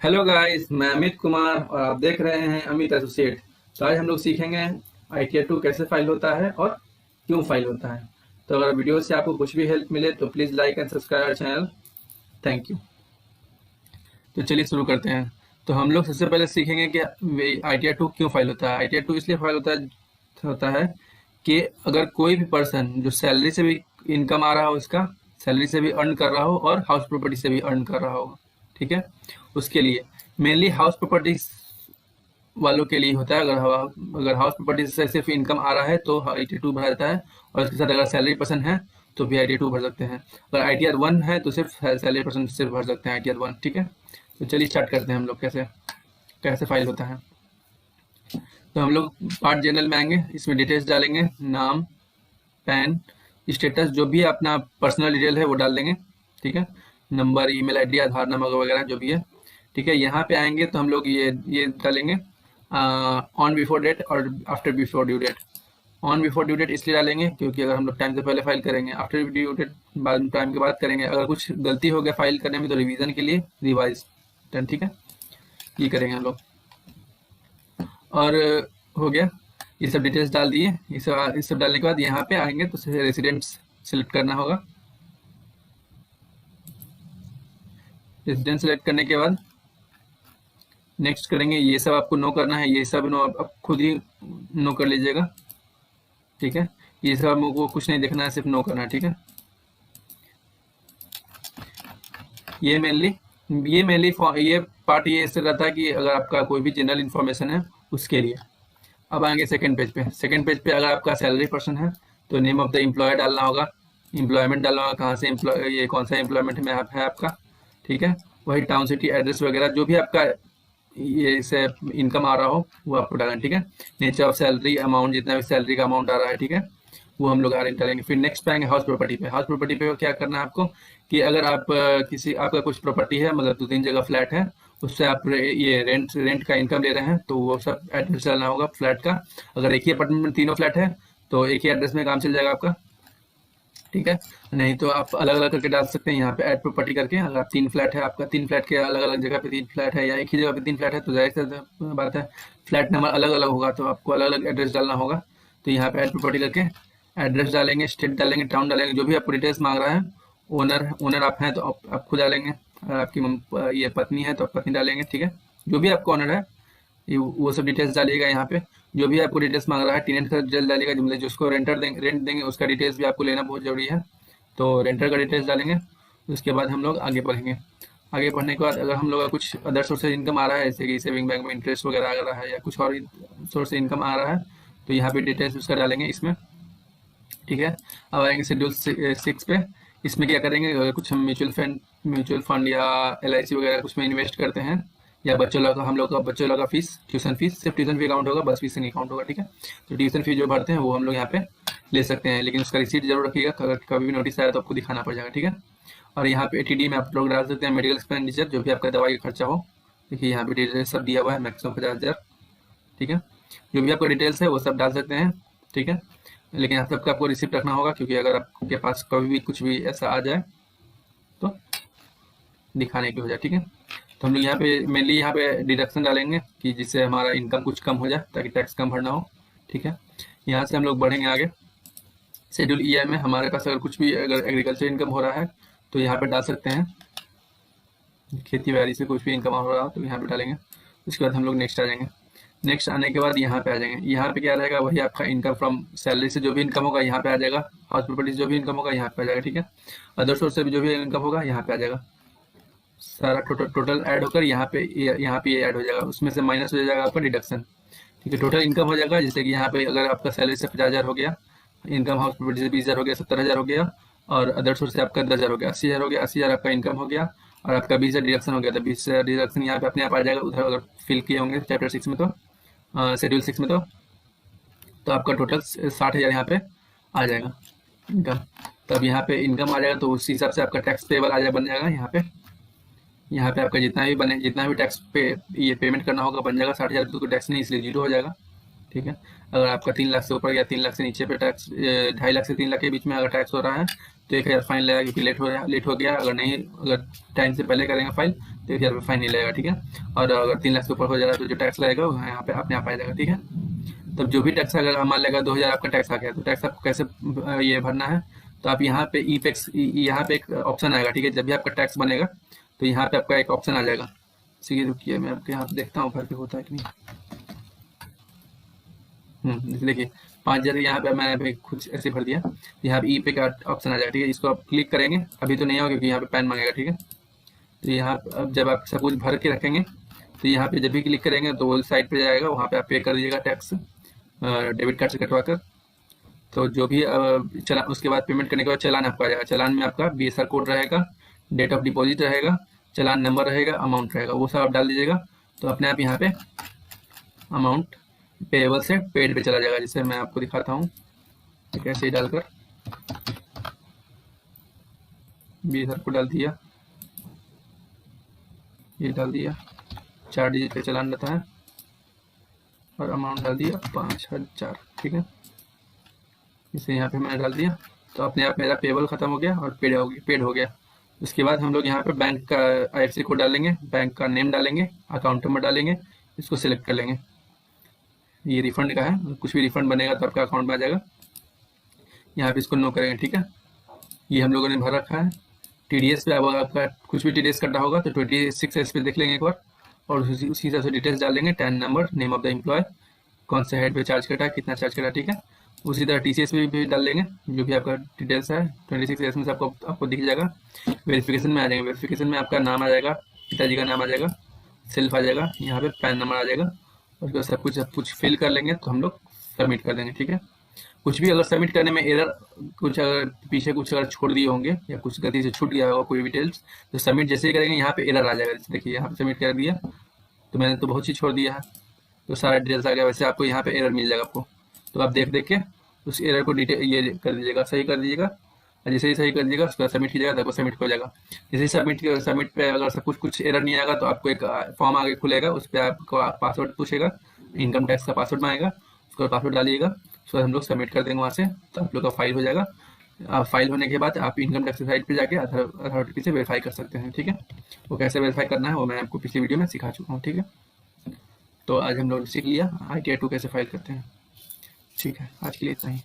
Hello guys, मैं अमित कुमार और आप देख रहे हैं अमित एसोसिएट। तो आज हम लोग सीखेंगे ITR 2 कैसे फाइल होता है और क्यों फाइल होता है। तो अगर वीडियो से आपको कुछ भी हेल्प मिले तो please like and subscribe our channel. Thank you. तो चलिए शुरू करते हैं। तो हम लोग सबसे पहले सीखेंगे कि ITR 2 क्यों फाइल होता है। ITR 2 इसलिए फाइल होता है कि अगर कोई भी पर्सन जो सैलरी से भी इनकम आ रहा हो, उसका सैलरी से भी अर्न कर रहा हो और हाउस प्रॉपर्टी से भी अर्न कर रहा हो, ठीक है, उसके लिए मेनली हाउस प्रॉपर्टी वालों के लिए होता है। अगर हाउस प्रॉपर्टी से सिर्फ इनकम आ रहा है तो ITR 2 भरा जाता है, और इसके साथ अगर सैलरी पर्सन है तो भी ITR 2 भर सकते हैं। अगर ITR 1 है तो सिर्फ सैलरी पर्सन सिर्फ भर सकते हैं ITR 1, ठीक है। तो चलिए स्टार्ट करते हैं हम लोग कैसे कैसे फाइल होता है। तो हम लोग पार्ट जनरल में आएंगे, इसमें डिटेल्स डालेंगे, नाम, पैन, स्टेटस, जो भी अपना पर्सनल डिटेल है वो डाल देंगे, ठीक है। नंबर, ईमेल आईडी, आधार नंबर वगैरह जो भी है, ठीक है। यहाँ पे आएंगे तो हम लोग ये डालेंगे ऑन बिफोर डेट और after before due date. On before due date इसलिए डालेंगे क्योंकि अगर हम लोग टाइम से पहले फाइल करेंगे, आफ्टर ड्यू डेट बाद टाइम के बाद करेंगे। अगर कुछ गलती हो गया फाइल करने में तो रिवीजन के लिए रिवाइज डन, ठीक है, ये करेंगे हम लोग। और हो गया, ये सब डिटेल्स डाल दिए। ये सब डालने के बाद यहाँ पे आएंगे तो रेसिडेंट्स सेलेक्ट करना होगा। रेसिडेंट सेलेक्ट करने के बाद नेक्स्ट करेंगे। ये सब आपको नो करना है, ये सब नो आप खुद ही नो कर लीजिएगा, ठीक है। ये सब आपको कुछ नहीं देखना है, सिर्फ नो करना है, ठीक है। ये मेनली ये पार्ट ये इससे रहता है कि अगर आपका कोई भी जनरल इन्फॉर्मेशन है उसके लिए। अब आएंगे सेकंड पेज पे। सेकंड पेज पे अगर आपका सैलरी पर्सन है तो नेम ऑफ द एम्प्लॉयर डालना होगा, एम्प्लॉयमेंट डालना होगा, कहाँ से ये कौन सा एम्प्लॉयमेंट में आप है आपका, ठीक है। वही टाउन, सिटी, एड्रेस वगैरह जो भी आपका ये से इनकम आ रहा हो वो आपको डालना है, ठीक है। नेचर ऑफ सैलरी, अमाउंट, जितना भी सैलरी का अमाउंट आ रहा है, ठीक है, वो हम लोग डालेंगे। फिर नेक्स्ट पे आएंगे हाउस प्रॉपर्टी पे। हाउस प्रॉपर्टी पे क्या करना है आपको कि अगर आप किसी आपका कुछ प्रॉपर्टी है, मतलब 2-3 जगह फ्लैट है, उससे आप ये रेंट का इनकम ले रहे हैं तो वो सब एड्रेस डालना होगा फ्लैट का। अगर एक ही अपार्टमेंट में तीनों फ्लैट है तो एक ही एड्रेस में काम चल जाएगा आपका, ठीक है। नहीं तो आप अलग अलग करके डाल सकते हैं। यहाँ पे ऐड प्रॉपर्टी करके अगर आप 3 फ्लैट है, आपका 3 फ्लैट के अलग अलग जगह पे 3 फ्लैट है या एक ही जगह पे 3 फ्लैट है तो जाहिर सी बात है फ्लैट नंबर अलग अलग होगा, तो आपको अलग अलग एड्रेस डालना होगा। तो यहाँ पे ऐड प्रॉपर्टी करके एड्रेस डालेंगे, स्टेट डालेंगे, टाउन डालेंगे, जो भी आपको डिटेल्स मांग रहा है। ओनर ओनर आप हैं तो आप खुद डालेंगे। अगर आपकी ये पत्नी है तो आप पत्नी डालेंगे, ठीक है। जो भी आपका ओनर है वो सब डिटेल्स डालिएगा यहाँ पे। जो भी आपको डिटेल्स मांग रहा है, टेनेंट का डिटेल्स डालिएगा, मतलब जिसको रेंट देंगे उसका डिटेल्स भी आपको लेना बहुत जरूरी है। तो रेंटर का डिटेल्स डालेंगे। उसके बाद हम लोग आगे बढ़ेंगे। आगे बढ़ने के बाद अगर हम लोग का कुछ अदर सोर्स से इनकम आ रहा है, जैसे कि सेविंग बैंक में इंटरेस्ट वगैरह आ रहा है या कुछ और सोर्स से इनकम आ रहा है, तो यहाँ पे डिटेल्स उसका डालेंगे इसमें, ठीक है। अब आएंगे शेड्यूल 6 पे। इसमें क्या करेंगे, अगर कुछ हम म्यूचुअल फंड या LIC वगैरह कुछ में इन्वेस्ट करते हैं, या बच्चों लोग का हम लोग का बच्चों लोग का फीस, ट्यूशन फीस, सिर्फ ट्यूशन फी अकाउंट होगा, बस फीस नहीं अकाउंट होगा, ठीक है। तो ट्यूशन फी जो भरते हैं वो हम लोग यहाँ पे ले सकते हैं, लेकिन उसका रिसीट जरूर रखिएगा, अगर कभी भी नोटिस आया तो आपको दिखाना पड़ जाएगा, ठीक है। और यहाँ पे ATD में आप लोग डाल सकते हैं मेडिकल एक्सपेंडिचर, जो भी आपका दवाई का खर्चा हो। देखिए यहाँ पे डिटेल्स सब दिया हुआ है, मैक्सिमम 50,000, ठीक है। जो भी आपका डिटेल्स है वो सब डाल सकते हैं, ठीक है। लेकिन यहाँ सबका आपको रिसिप्ट रखना होगा, क्योंकि अगर आपके पास कभी भी कुछ भी ऐसा आ जाए तो दिखाने की हो जाए, ठीक है। तो हम लोग यहाँ पे मेनली यहाँ पे डिडक्शन डालेंगे कि जिससे हमारा इनकम कुछ कम हो जाए, ताकि टैक्स कम भरना हो, ठीक है। यहाँ से हम लोग बढ़ेंगे आगे। शेड्यूल EI में हमारे पास अगर कुछ भी अगर एग्रीकल्चर इनकम हो रहा है तो यहाँ पे डाल सकते हैं। खेती बाड़ी से कुछ भी इनकम हो रहा हो तो यहाँ पे डालेंगे। उसके बाद हम लोग नेक्स्ट आ जाएंगे। नेक्स्ट आने के बाद यहाँ पे आ जाएंगे। यहाँ पे क्या रहेगा, वही आपका इनकम फ्रॉम सैलरी से जो भी इनकम होगा यहाँ पे आ जाएगा, हाउस प्रॉपर्टी से जो भी इनकम होगा यहाँ पे आ जाएगा, ठीक है। अदर सोर्स से भी जो भी इनकम होगा यहाँ पे आ जाएगा। सारा टोटल ऐड होकर यहाँ पे ये ऐड हो जाएगा, उसमें से माइनस हो जाएगा आपका डिडक्शन, ठीक है। टोटल इनकम हो जाएगा, जैसे कि यहाँ पे अगर आपका सैलरी से 50,000 हो गया, इनकम हाउस प्रॉपर्टी से 20,000 हो गया, 70,000 हो गया, और अदर सोर्स से आपका 10,000 हो गया, 80,000 हो गया, 80,000 आपका इनकम हो गया, और आपका 20,000 डिडक्शन हो गया। तो 20,000 डिडक्शन यहाँ पे अपने आप आ जाएगा, उधर अगर फिल किए होंगे चैप्टर 6 में तो शेड्यूल 6 में तो आपका टोटल 60,000 यहाँ पे आ जाएगा इनकम। तब यहाँ पे इनकम आ जाएगा तो उस हिसाब से आपका टैक्स पेबल आ जाए बन जाएगा। यहाँ पे आपका जितना भी टैक्स पे ये पेमेंट करना होगा बन जाएगा। 60,000 तो टैक्स नहीं, इसलिए 0 हो जाएगा, ठीक है। अगर आपका 3 लाख से ऊपर या 3 लाख से नीचे पे टैक्स, 2.5 लाख से 3 लाख के बीच में अगर टैक्स हो रहा है तो 1,000 फाइन लगेगा, क्योंकि लेट हो गया। अगर टाइम से पहले करेंगे फाइल तो 1000 रुपये फाइन नहीं लगेगा, ठीक है। और अगर 3 लाख से ऊपर हो जाएगा तो जो टैक्स लगेगा वो यहाँ पे अपने आप आ जाएगा, ठीक है। तब जो भी टैक्स अगर मान लेगा 2000 आपका टैक्स आ गया, तो टैक्स आपको कैसे ये भरना है, तो आप यहाँ पे ई टैक्स, यहाँ पे एक ऑप्शन आएगा, ठीक है। जब भी आपका टैक्स बनेगा तो यहाँ पे आपका एक ऑप्शन आ जाएगा। ठीक रुकिए, मैं आपके यहाँ पे देखता हूँ भर के होता है कि नहीं। देखिए 5000 यहाँ पे मैंने अभी कुछ ऐसे भर दिया। यहाँ पे ई पे का ऑप्शन आ जाएगा, ठीक है। इसको आप क्लिक करेंगे, अभी तो नहीं होगा क्योंकि यहाँ पे पैन मांगेगा, ठीक है। तो यहाँ अब जब आप सब कुछ भर के रखेंगे तो यहाँ पे जब भी क्लिक करेंगे तो वो साइड पे जाएगा, वहाँ पे आप पे कर दीजिएगा टैक्स डेबिट कार्ड से कटवा कर। तो जो भी चलान, उसके बाद पेमेंट करने के बाद चालान आपका आ जाएगा। चालान में आपका BSR कोड रहेगा, डेट ऑफ डिपॉजिट रहेगा, चालान नंबर रहेगा, अमाउंट रहेगा, वो सब आप डाल दीजिएगा। तो अपने आप यहाँ पे अमाउंट पेएबल से पेड पे चला जाएगा। जिससे मैं आपको दिखाता हूँ कैसे डालकर। BSR को डाल दिया, ये डाल दिया, 4 डिजिट का चालान रहता है, और अमाउंट डाल दिया 5000, ठीक है। इसे यहाँ पे मैंने डाल दिया, तो अपने आप मेरा पेबल खत्म हो गया और पेड हो गया। उसके बाद हम लोग यहाँ पे बैंक का IFSC कोड डालेंगे, बैंक का नेम डालेंगे, अकाउंट नंबर डालेंगे, इसको सिलेक्ट कर लेंगे। ये रिफंड का है, कुछ भी रिफंड बनेगा तो आपका अकाउंट में आ जाएगा। यहाँ पे इसको नो करेंगे, ठीक है। ये हम लोगों ने भर रखा है। TDS पे अब आपका कुछ भी TDS करना होगा तो 26S पे देख लेंगे एक बार, और उसी हिसाब से डिटेल्स डाल देंगे। TAN number, name of the employ, कौन से हेड पे चार्ज कटा है, कितना चार्ज कटा है, ठीक है। उसी तरह TCS में भी डाल लेंगे जो भी आपका डिटेल्स है। 26S में से आपको दिख जाएगा। वेरिफिकेशन में आ जाएगा, वेरिफिकेशन में आपका नाम आ जाएगा, पिताजी का नाम आ जाएगा, सेल्फ आ जाएगा, यहाँ पे पैन नंबर आ जाएगा। और उसके बाद सब कुछ फिल कर लेंगे तो हम लोग सबमिट कर देंगे, ठीक है। कुछ भी अगर सबमिट करने में एरर, कुछ अगर पीछे कुछ अगर छोड़ दिए होंगे या कुछ गलती से छूट गया होगा कोई भी डिटेल्स, तो सबमिट जैसे ही करेंगे यहाँ पे एरर आ जाएगा। जैसे देखिए यहाँ पे सबमिट कर दिया तो मैंने तो बहुत चीज़ छोड़ दिया है, तो सारा डिटेल्स आ गया। वैसे आपको यहाँ पे एरर मिल जाएगा आपको, तो आप देख के उस एरर को डिटेल ये कर दीजिएगा, सही कर दीजिएगा। और जैसे ही सही कर दीजिएगा उसका सबमिट कीजिएगा तो आपको सबमिट हो जाएगा। जैसे ही सबमिट पे अगर सब कुछ एरर नहीं आएगा तो आपको एक फॉर्म आगे खुलेगा, उस पर आपको पासवर्ड पूछेगा, इनकम टैक्स का पासवर्ड मांगेगा, उसको पासवर्ड डालिएगा। उसको हम लोग सबमिट कर देंगे वहाँ से, तो आप लोग का फाइल हो जाएगा। फाइल होने के बाद आप इनकम टैक्स साइट पे जाके आधार अथॉरिटी से वेरीफाई कर सकते हैं, ठीक है। वो कैसे वेरीफाई करना है वो मैं आपको पिछली वीडियो में सिखा चुका हूँ, ठीक है। तो आज हम लोग सीख लिया ITI 2 कैसे फाइल करते हैं, ठीक है। आज के लिए इतना ही।